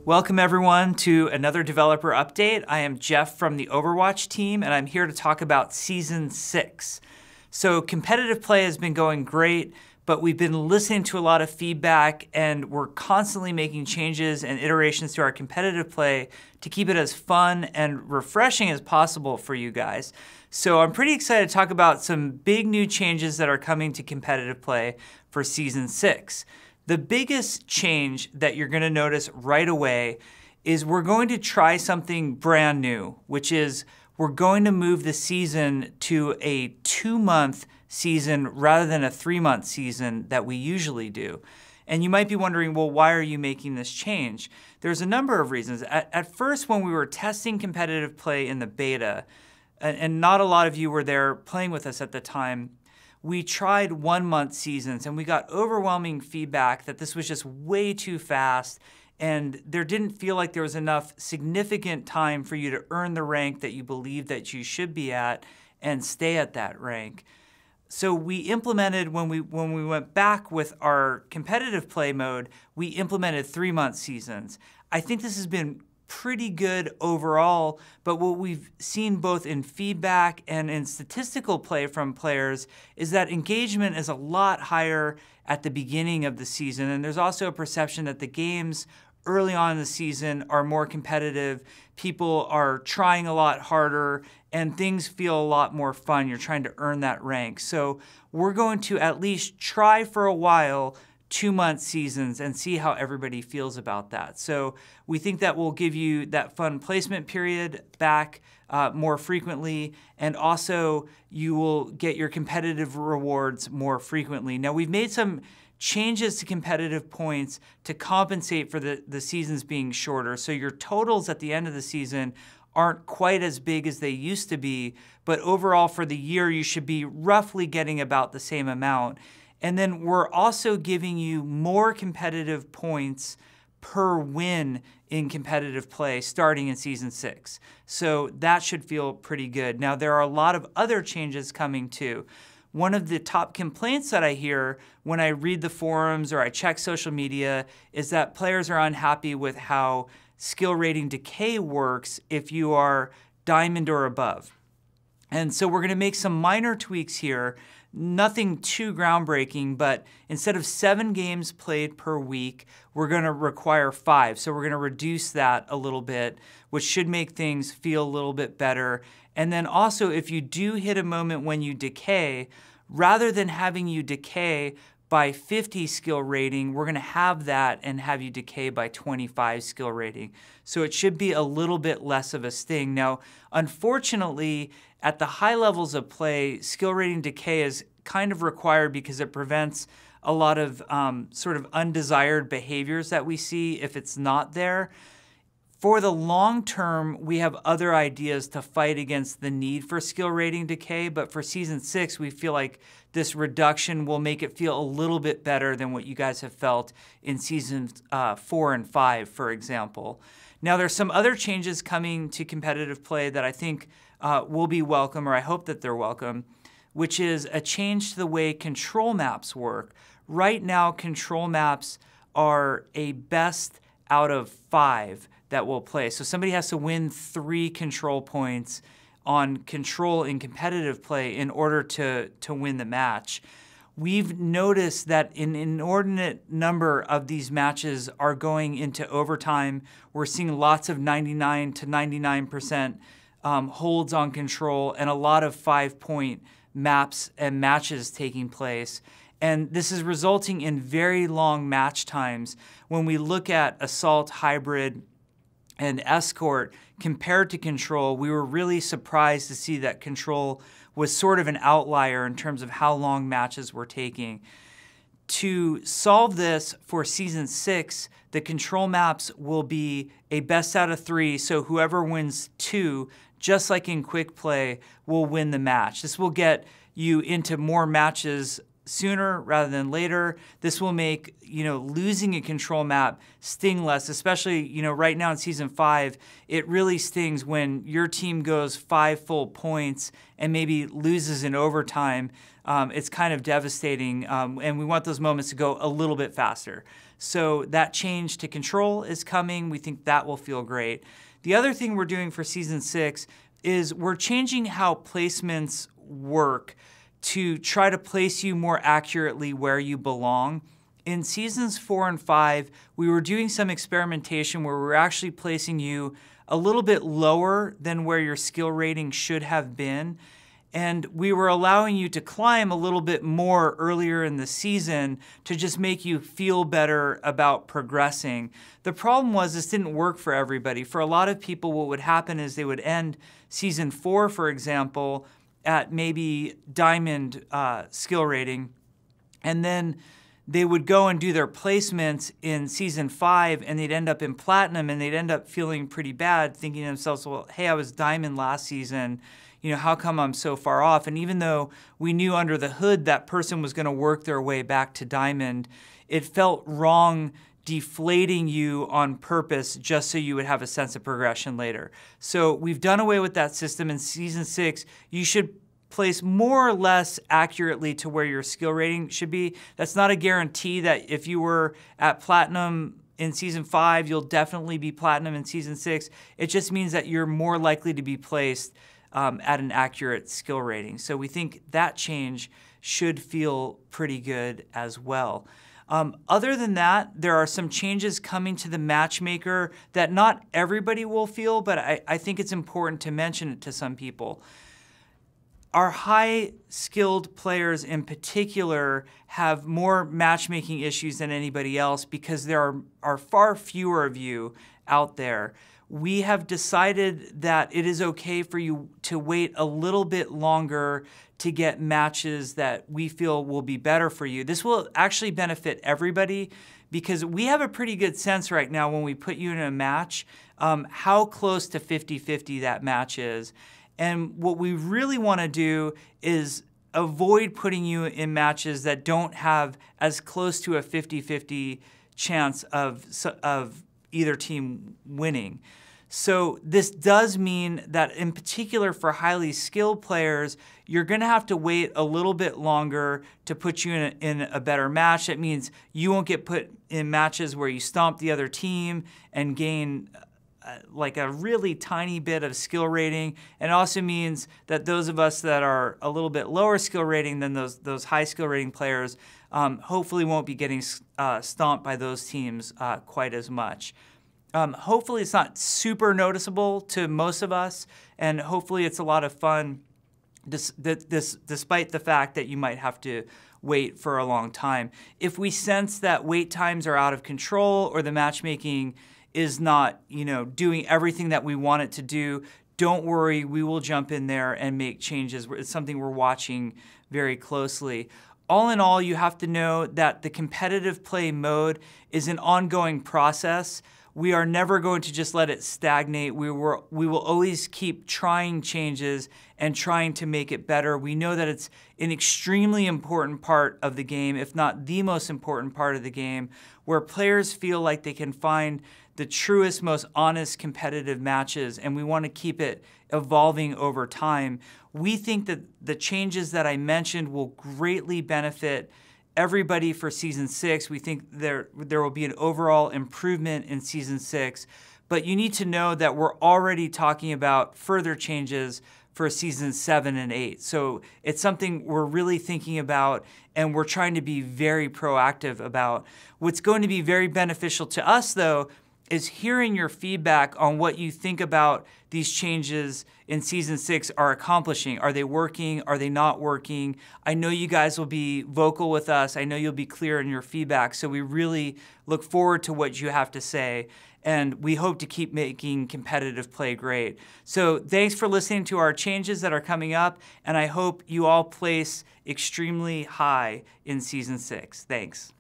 Welcome everyone to another developer update. I am Jeff from the Overwatch team, and I'm here to talk about Season 6. So competitive play has been going great, but we've been listening to a lot of feedback, and we're constantly making changes and iterations to our competitive play to keep it as fun and refreshing as possible for you guys. So I'm pretty excited to talk about some big new changes that are coming to competitive play for Season 6. The biggest change that you're going to notice right away is we're going to try something brand new, which is we're going to move the season to a 2-month season rather than a 3-month season that we usually do. And you might be wondering, well, why are you making this change? There's a number of reasons. At first, when we were testing competitive play in the beta, and not a lot of you were there playing with us at the time, we tried 1-month seasons and we got overwhelming feedback that this was just way too fast and there didn't feel like there was enough significant time for you to earn the rank that you believe that you should be at and stay at that rank. So we implemented, when we went back with our competitive play mode, we implemented 3-month seasons. I think this has been pretty good overall, but what we've seen both in feedback and in statistical play from players is that engagement is a lot higher at the beginning of the season, and there's also a perception that the games early on in the season are more competitive, people are trying a lot harder, and things feel a lot more fun. You're trying to earn that rank. So we're going to at least try for a while 2-month seasons and see how everybody feels about that. So we think that will give you that fun placement period back more frequently, and also you will get your competitive rewards more frequently. Now we've made some changes to competitive points to compensate for the seasons being shorter. So your totals at the end of the season aren't quite as big as they used to be, but overall for the year you should be roughly getting about the same amount. And then we're also giving you more competitive points per win in competitive play starting in Season 6. So that should feel pretty good. Now there are a lot of other changes coming too. One of the top complaints that I hear when I read the forums or I check social media is that players are unhappy with how skill rating decay works if you are diamond or above. And so we're going to make some minor tweaks here. Nothing too groundbreaking, but instead of 7 games played per week, we're going to require 5. So we're going to reduce that a little bit, which should make things feel a little bit better. And then also, if you do hit a moment when you decay, rather than having you decay by 50 skill rating, we're going to have that and have you decay by 25 skill rating. So it should be a little bit less of a sting. Now, unfortunately, at the high levels of play, skill rating decay is kind of required because it prevents a lot of sort of undesired behaviors that we see if it's not there. For the long term, we have other ideas to fight against the need for skill rating decay, but for Season 6, we feel like this reduction will make it feel a little bit better than what you guys have felt in Seasons 4 and 5, for example. Now, there's some other changes coming to competitive play that I think will be welcome, or I hope that they're welcome, which is a change to the way control maps work. Right now, control maps are a best out of 5 that will play. So somebody has to win 3 control points on control in competitive play in order to win the match. We've noticed that an inordinate number of these matches are going into overtime. We're seeing lots of 99 to 99% holds on control and a lot of 5-point maps and matches taking place. And this is resulting in very long match times. When we look at Assault, Hybrid, and Escort compared to Control, we were really surprised to see that Control was sort of an outlier in terms of how long matches were taking. To solve this for Season 6, the control maps will be a best out of 3, so whoever wins 2, just like in Quick Play, will win the match. This will get you into more matches sooner rather than later. This will make, losing a control map sting less, especially, right now in Season 5, it really stings when your team goes 5 full points and maybe loses in overtime. It's kind of devastating, and we want those moments to go a little bit faster. So that change to control is coming. We think that will feel great. The other thing we're doing for Season 6 is we're changing how placements work to try to place you more accurately where you belong. In Seasons 4 and 5, we were doing some experimentation where we were actually placing you a little bit lower than where your skill rating should have been. And we were allowing you to climb a little bit more earlier in the season to just make you feel better about progressing. The problem was this didn't work for everybody. For a lot of people, what would happen is they would end Season 4, for example, at maybe Diamond skill rating, and then they would go and do their placements in Season 5, and they'd end up in Platinum, and they'd end up feeling pretty bad, thinking to themselves, well, hey, I was Diamond last season, how come I'm so far off? And even though we knew under the hood that person was going to work their way back to Diamond, it felt wrong deflating you on purpose just so you would have a sense of progression later. So we've done away with that system. In Season 6, you should place more or less accurately to where your skill rating should be. That's not a guarantee that if you were at Platinum in Season 5, you'll definitely be Platinum in Season 6. It just means that you're more likely to be placed at an accurate skill rating. So we think that change should feel pretty good as well. Other than that, there are some changes coming to the matchmaker that not everybody will feel, but I think it's important to mention it to some people. Our high-skilled players in particular have more matchmaking issues than anybody else because there are far fewer of you out there. We have decided that it is okay for you to wait a little bit longer to get matches that we feel will be better for you. This will actually benefit everybody because we have a pretty good sense right now when we put you in a match how close to 50-50 that match is. And what we really want to do is avoid putting you in matches that don't have as close to a 50-50 chance of either team winning. So this does mean that in particular for highly skilled players, you're going to have to wait a little bit longer to put you in a better match. That means you won't get put in matches where you stomp the other team and gain like a really tiny bit of skill rating. And it also means that those of us that are a little bit lower skill rating than those high skill rating players hopefully won't be getting stomped by those teams quite as much. Hopefully it's not super noticeable to most of us, and hopefully it's a lot of fun despite the fact that you might have to wait for a long time. If we sense that wait times are out of control or the matchmaking is not, doing everything that we want it to do, don't worry, we will jump in there and make changes. It's something we're watching very closely. All in all, you have to know that the competitive play mode is an ongoing process. We are never going to just let it stagnate. We will always keep trying changes and trying to make it better. We know that it's an extremely important part of the game, if not the most important part of the game, where players feel like they can find the truest, most honest competitive matches, and we want to keep it evolving over time. We think that the changes that I mentioned will greatly benefit everybody for Season 6. We think there will be an overall improvement in Season 6, but you need to know that we're already talking about further changes for Seasons 7 and 8. So it's something we're really thinking about and we're trying to be very proactive about. What's going to be very beneficial to us, though, is hearing your feedback on what you think about these changes in Season 6 are accomplishing. Are they working? Are they not working? I know you guys will be vocal with us. I know you'll be clear in your feedback. So we really look forward to what you have to say. And we hope to keep making competitive play great. So thanks for listening to our changes that are coming up. And I hope you all place extremely high in Season 6. Thanks.